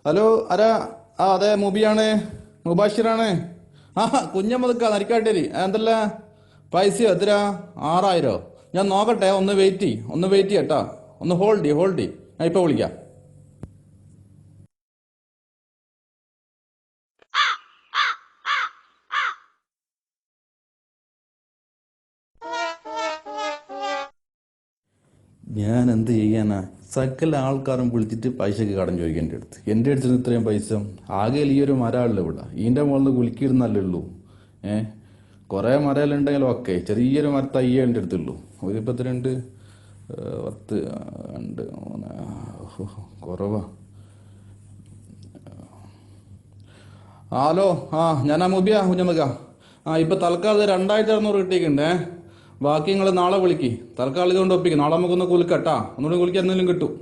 Hello ആരാ? ആ അതെ, മുബിയാണ്, മുബാഷിറാണ്. ആ കുഞ്ഞമ്മദ്ക്ക നരിക്കാട്ടേരി. എന്തല്ല പൈസയോ എത്രയാ? 6000. ഞാൻ നോക്കട്ടെ, ഒന്ന് വെയിറ്റ് ചെയ്യട്ടാ. ഒന്ന് ഹോൾഡ് ഞാൻ ഇപ്പൊ വിളിക്കാം. ഞാൻ എന്ത് ചെയ്യാനാ? സകല ആൾക്കാരും വിളിച്ചിട്ട് പൈസക്ക് കടം ചോദിക്കും എൻ്റെ അടുത്ത് ഇത്രയും പൈസ ആകെ ഈ ഒരു മരമല്ലോ ഇവിടെ. ഇതിൻ്റെ മുകളിൽ കുലുക്കിയിരുന്നല്ലേ ഉള്ളൂ. കുറേ മരമെല്ലാം ഓക്കെ, ചെറിയൊരു തയ്യേ എൻ്റെ അടുത്തുള്ളൂ. ഒരു 32, 10, 2, 3 കുറവാ. ഹലോ, ഞാനാ മുബിയ കുഞ്ഞമ്മക്ക. ഇപ്പം തൽക്കാലം 2600 കിട്ടിയിട്ടുണ്ടേ. ബാക്കി നിങ്ങൾ നാളെ വിളിക്ക്. തൽക്കാലം ഇതുകൊണ്ട് ഒപ്പിക്കും. നാളെ നമുക്കൊന്ന് കുലുക്കട്ടാ, ഒന്നുകൂടി കുലിക്കാൻ എന്തെങ്കിലും കിട്ടും.